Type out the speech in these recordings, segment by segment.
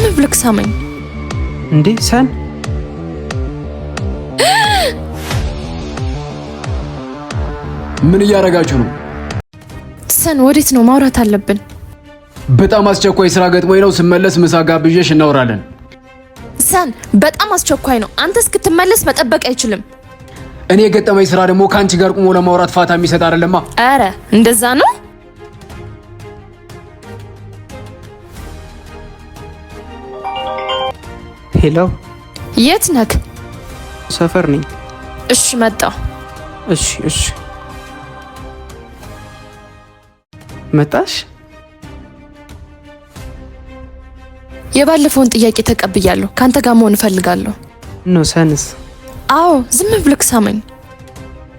ዝም ብለክ ሳመኝ እንዴ ሰን ምን እያረጋችሁ ነው? ሰን ወዴት ነው? ማውራት አለብን። በጣም አስቸኳይ ስራ ገጥሞኝ ነው። ስመለስ ምሳ ጋብዤሽ እናወራለን። ሰን በጣም አስቸኳይ ነው። አንተ እስክትመለስ መጠበቅ አይችልም። እኔ የገጠመኝ ስራ ደግሞ ካንቺ ጋር ቆሞ ለማውራት ፋታ የሚሰጥ አይደለማ። አረ እንደዛ ነው? ሄሎ፣ የት ነክ? ሰፈር ነኝ። እሺ መጣሁ። እሺ መጣሽ? የባለፈውን ጥያቄ ተቀብያለሁ። ካንተ ጋር መሆን እፈልጋለሁ። ነው ሰንስ? አዎ ዝም ብለክ ሳመኝ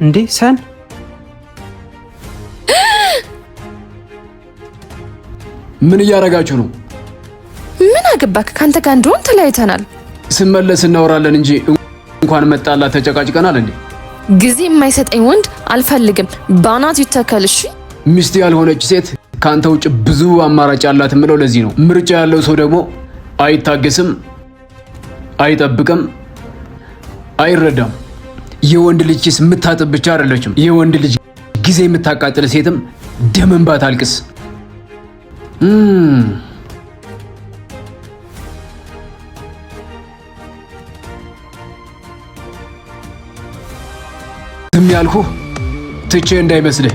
እንዴ ሰን ምን እያረጋችሁ ነው? ምን አገባክ? ካንተ ጋር እንደሆን ተለያይተናል። ስመለስ እናወራለን እንጂ እንኳን መጣላ ተጨቃጭቀናል እንዴ? ጊዜ የማይሰጠኝ ወንድ አልፈልግም። ባናት ይተከል። እሺ ሚስት ያልሆነች ሴት ካንተ ውጭ ብዙ አማራጭ አላት የምለው ለዚህ ነው። ምርጫ ያለው ሰው ደግሞ አይታገስም፣ አይጠብቅም፣ አይረዳም። የወንድ ልጅ ኪስ የምታጥብ ብቻ አይደለችም። የወንድ ልጅ ጊዜ የምታቃጥል ሴትም ደም እንባ ታልቅስ። ዝም ያልኩህ ትቼ እንዳይመስልህ።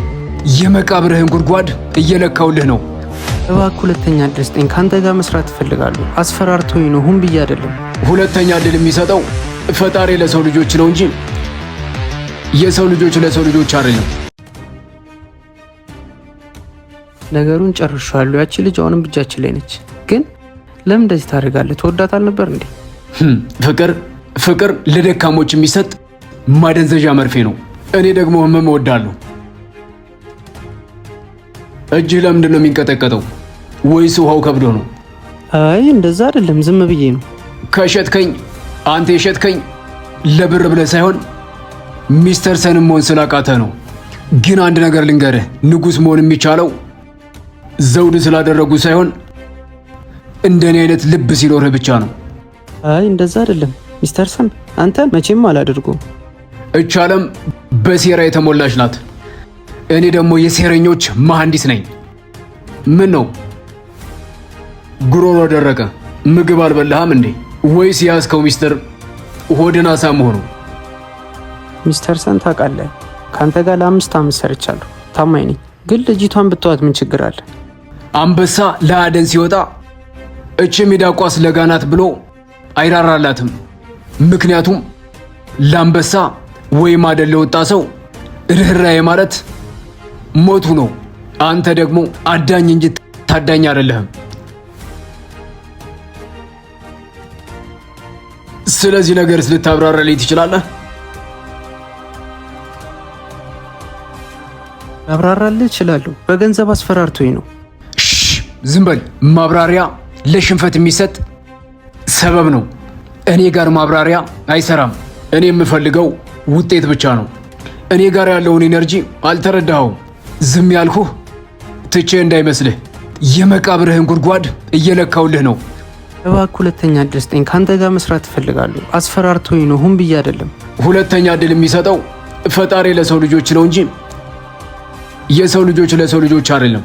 የመቃብርህን ጉድጓድ እየለካውልህ ነው። እባክህ ሁለተኛ እድል ስጠኝ። ካንተ ጋር መስራት እፈልጋለሁ። አስፈራርቶኝ ነው፣ ሁን ብዬ አይደለም። ሁለተኛ እድል የሚሰጠው ፈጣሪ ለሰው ልጆች ነው እንጂ የሰው ልጆች ለሰው ልጆች አይደለም። ነገሩን ጨርሻለሁ። ያቺ ልጅ አሁንም ብቻችን ላይ ነች። ግን ለምን እንደዚህ ታደርጋለህ? ትወዳት አልነበር እንዴ? ፍቅር ለደካሞች የሚሰጥ ማደንዘዣ መርፌ ነው። እኔ ደግሞ ህመም እወዳለሁ። እጅህ ለምንድን ነው የሚንቀጠቀጠው? ወይስ ውሃው ከብዶ ነው? አይ እንደዛ አይደለም፣ ዝም ብዬ ነው። ከሸጥከኝ አንተ የሸጥከኝ ለብር ብለህ ሳይሆን ሚስተር ሰን መሆን ስላቃተህ ነው። ግን አንድ ነገር ልንገርህ፣ ንጉሥ መሆን የሚቻለው ዘውድ ስላደረጉ ሳይሆን እንደኔ አይነት ልብ ሲኖርህ ብቻ ነው። አይ እንደዛ አይደለም ሚስተር ሰን፣ አንተ መቼም አላደርጉም። እች ዓለም በሴራ የተሞላች ናት። እኔ ደግሞ የሴረኞች መሐንዲስ ነኝ። ምን ነው ጉሮሮ ደረቀ? ምግብ አልበላህም እንዴ? ወይስ ያዝከው ሚስጥር ሆድን አሳም ሆኖ? ሚስተር ሰን ታውቃለህ፣ ካንተ ጋር ለ5 ዓመት ሰርቻለሁ። ታማኝ ነኝ። ግን ልጅቷን ብትዋት ምን ችግር አለ? አንበሳ ለአደን ሲወጣ እች ሚዳቋስ ለጋናት ብሎ አይራራላትም። ምክንያቱም ለአንበሳ ወይም አደን ለወጣ ሰው ርኅራኄ ማለት ሞቱ ነው። አንተ ደግሞ አዳኝ እንጂ ታዳኝ አይደለህም። ስለዚህ ነገር ልታብራራልኝ ትችላለህ? አብራራልህ እችላለሁ። በገንዘብ አስፈራርቶኝ ነው። ዝም በል። ማብራሪያ ለሽንፈት የሚሰጥ ሰበብ ነው። እኔ ጋር ማብራሪያ አይሰራም። እኔ የምፈልገው ውጤት ብቻ ነው። እኔ ጋር ያለውን ኢነርጂ አልተረዳኸውም። ዝም ያልኩህ ትቼ እንዳይመስልህ። የመቃብርህን ጉድጓድ እየለካውልህ ነው። እባክህ ሁለተኛ እድል ስጠኝ። ካንተ ጋር መስራት እፈልጋለሁ። አስፈራርቶኝ ነው፣ ሁን ብዬ አይደለም። ሁለተኛ እድል የሚሰጠው ፈጣሪ ለሰው ልጆች ነው እንጂ የሰው ልጆች ለሰው ልጆች አይደለም።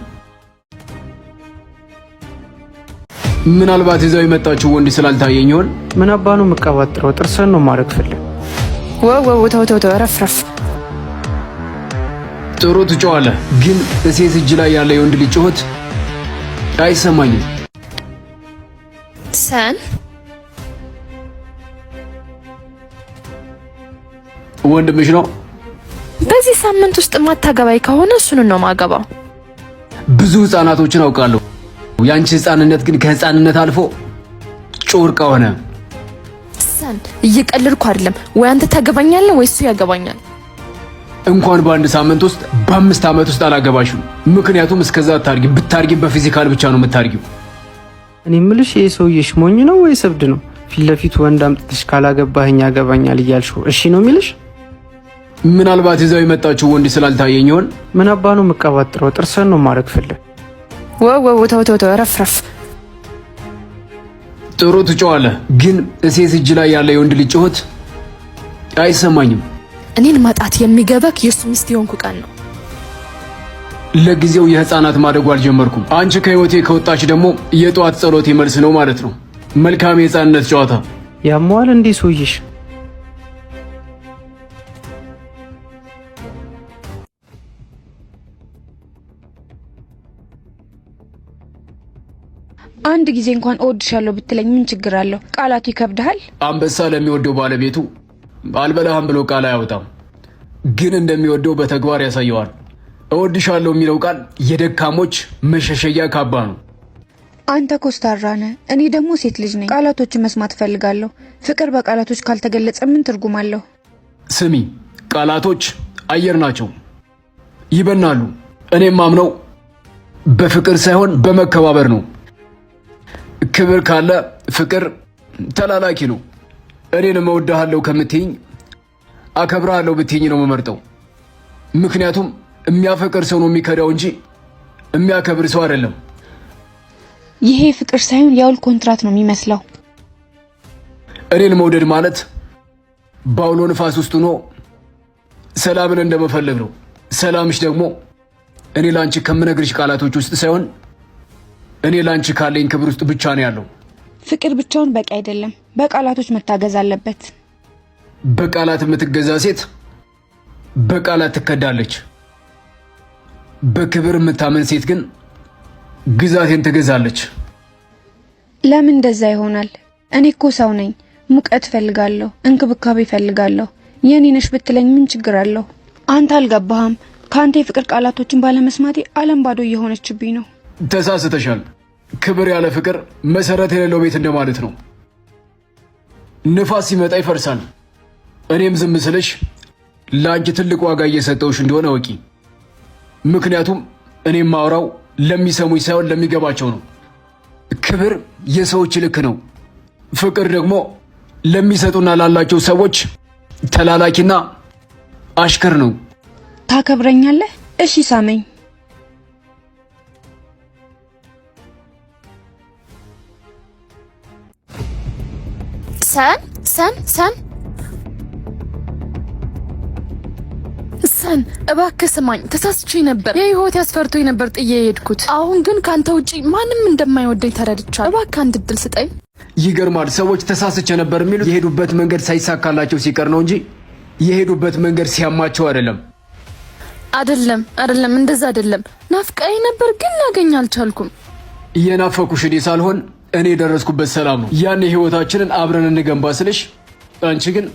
ምናልባት ይዛው የመጣችው ወንድ ስላልታየኝ ይሆን? ምን አባ ነው የምቀባጥረው? ጥርስን ነው ማድረግ ፈልግ። ተው ረፍረፍ። ጥሩ ትጮዋለህ፣ ግን እሴት እጅ ላይ ያለ የወንድ ልጅ ጩኸት አይሰማኝም። ሰን ወንድምሽ ነው? በዚህ ሳምንት ውስጥ ማታገባይ ከሆነ እሱን ነው ማገባው። ብዙ ህፃናቶችን አውቃለሁ። ያንቺ ህፃንነት ግን ከህፃንነት አልፎ ጮርቃ ሆነ። ሰን እየቀለድኩ አይደለም። ወይ አንተ ታገባኛለህ ወይ እሱ ያገባኛል። እንኳን በአንድ ሳምንት ውስጥ በ5 ዓመት ውስጥ አላገባሽም። ምክንያቱም እስከዛ ብታርጊ በፊዚካል ብቻ ነው የምታርጊው። እኔ የምልሽ ይሄ ሰውዬሽ ሞኝ ነው ወይስ እብድ ነው? ፊት ለፊት ወንድ አምጥተሽ ካላገባኸኝ ያገባኛል እያልሽው እሺ ነው የሚልሽ? ምናልባት ይዛው የመጣችው ወንድ ስላልታየኝ ይሆን? ምን አባ ነው የምቀባጥረው? ጥርስን ነው ማድረግ ፈልግ። ተው ረፍረፍ። ጥሩ ትጮዋለህ፣ ግን እሴት እጅ ላይ ያለ የወንድ ልጅ ጩኸት አይሰማኝም። እኔን ማጣት የሚገባክ የእሱ ሚስት የሆንኩ ቀን ነው። ለጊዜው የህፃናት ማደጉ አልጀመርኩም። አንቺ ከህይወቴ ከወጣች ደግሞ የጠዋት ጸሎቴ መልስ ነው ማለት ነው። መልካም የህፃንነት ጨዋታ። ያሟል እንዴ ሰውዬሽ? አንድ ጊዜ እንኳን እወድሻለሁ ብትለኝ ምን ችግር አለው? ቃላቱ ይከብድሃል? አንበሳ ለሚወደው ባለቤቱ አልበላህም ብሎ ቃል አያወጣም፣ ግን እንደሚወደው በተግባር ያሳየዋል። እወድሻለሁ የሚለው ቃል የደካሞች መሸሸያ ካባ ነው። አንተ ኮስታራ ነህ፣ እኔ ደግሞ ሴት ልጅ ነኝ። ቃላቶችን መስማት እፈልጋለሁ። ፍቅር በቃላቶች ካልተገለጸ ምን ትርጉም አለው? ስሚ፣ ቃላቶች አየር ናቸው፣ ይበናሉ። እኔም ማምነው በፍቅር ሳይሆን በመከባበር ነው። ክብር ካለ ፍቅር ተላላኪ ነው። እኔን እወድሃለሁ ከምትይኝ አከብርሃለሁ ብትይኝ ነው የምመርጠው። ምክንያቱም የሚያፈቅር ሰው ነው የሚከዳው እንጂ የሚያከብር ሰው አይደለም። ይሄ ፍቅር ሳይሆን የውል ኮንትራት ነው የሚመስለው። እኔን መውደድ ማለት በአውሎ ንፋስ ውስጥ ሆኖ ሰላምን እንደመፈለግ ነው። ሰላምሽ ደግሞ እኔ ላንቺ ከምነግርሽ ቃላቶች ውስጥ ሳይሆን እኔ ላንቺ ካለኝ ክብር ውስጥ ብቻ ነው ያለው። ፍቅር ብቻውን በቂ አይደለም፣ በቃላቶች መታገዝ አለበት። በቃላት የምትገዛ ሴት በቃላት ትከዳለች። በክብር የምታመን ሴት ግን ግዛቴን ትገዛለች። ለምን እንደዛ ይሆናል? እኔ እኮ ሰው ነኝ። ሙቀት እፈልጋለሁ፣ እንክብካቤ እፈልጋለሁ። የኔ ነሽ ብትለኝ ምን ችግር አለው? አንተ አልገባህም። ከአንተ የፍቅር ቃላቶችን ባለመስማቴ ዓለም ባዶ እየሆነችብኝ ነው። ተሳስተሻል። ክብር ያለ ፍቅር መሰረት የሌለው ቤት እንደማለት ነው። ንፋስ ሲመጣ ይፈርሳል። እኔም ዝም ስልሽ ለአንቺ ትልቅ ዋጋ እየሰጠውሽ እንደሆነ ወቂ። ምክንያቱም እኔም ማውራው ለሚሰሙኝ ሳይሆን ለሚገባቸው ነው። ክብር የሰዎች ልክ ነው። ፍቅር ደግሞ ለሚሰጡና ላላቸው ሰዎች ተላላኪና አሽከር ነው። ታከብረኛለህ? እሺ ሳመኝ። ሰን እባክህ ስማኝ፣ ተሳስቼ ነበር። የህይወት ያስፈርቶኝ ነበር ጥዬ የሄድኩት። አሁን ግን ካንተ ውጪ ማንም እንደማይወደኝ ተረድቻለሁ። እባክህ አንድ እድል ስጠኝ። ይገርማል። ሰዎች ተሳስቼ ነበር የሚሉት የሄዱበት መንገድ ሳይሳካላቸው ሲቀር ነው እንጂ የሄዱበት መንገድ ሲያማቸው አይደለም። አይደለም፣ እንደዛ አይደለም። ናፍቀኝ ነበር ግን ላገኝ አልቻልኩም። እየናፈኩሽ እኔ ሳልሆን እኔ የደረስኩበት ሰላም ነው። ያን ህይወታችንን አብረን እንገንባ ስልሽ አንቺ ግን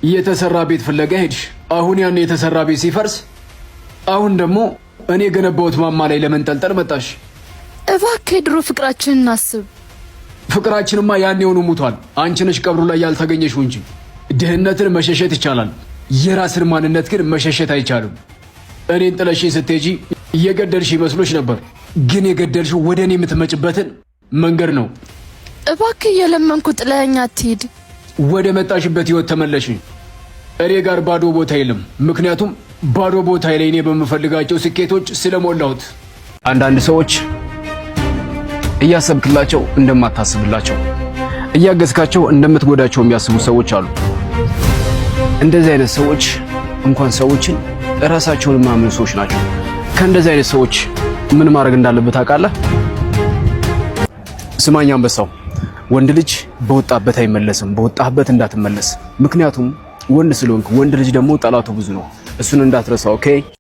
የተሰራ ቤት ፍለጋ ሄድሽ። አሁን ያን የተሰራ ቤት ሲፈርስ አሁን ደግሞ እኔ የገነባሁት ማማ ላይ ለመንጠልጠል መጣሽ። እባክህ የድሮ ፍቅራችንን እናስብ። ፍቅራችንማ ያኔውኑ ሙቷል። አንቺ ነሽ ቀብሩ ላይ ያልተገኘሽው እንጂ። ድህነትን መሸሸት ይቻላል፣ የራስን ማንነት ግን መሸሸት አይቻልም። እኔን ጥለሽኝ ስትሄጂ እየገደልሽ ይመስሎች ነበር፣ ግን የገደልሽው ወደ እኔ የምትመጭበትን መንገድ ነው። እባክህ የለመንኩ ጥለኸኝ አትሂድ። ወደ መጣሽበት ህይወት ተመለሽ። እኔ ጋር ባዶ ቦታ የለም፣ ምክንያቱም ባዶ ቦታ ላይ እኔ በምፈልጋቸው ስኬቶች ስለሞላሁት። አንዳንድ ሰዎች እያሰብክላቸው እንደማታስብላቸው፣ እያገዝካቸው እንደምትጎዳቸው የሚያስቡ ሰዎች አሉ። እንደዚህ አይነት ሰዎች እንኳን ሰዎችን ራሳቸውን የማያምኑ ሰዎች ናቸው። ከእንደዚህ አይነት ሰዎች ምን ማድረግ እንዳለበት ታውቃለህ? ስማኝ አንበሳው፣ ወንድ ልጅ በወጣበት አይመለስም። በወጣበት እንዳትመለስ። ምክንያቱም ወንድ ስለሆንክ። ወንድ ልጅ ደግሞ ጠላቱ ብዙ ነው። እሱን እንዳትረሳው። ኦኬ?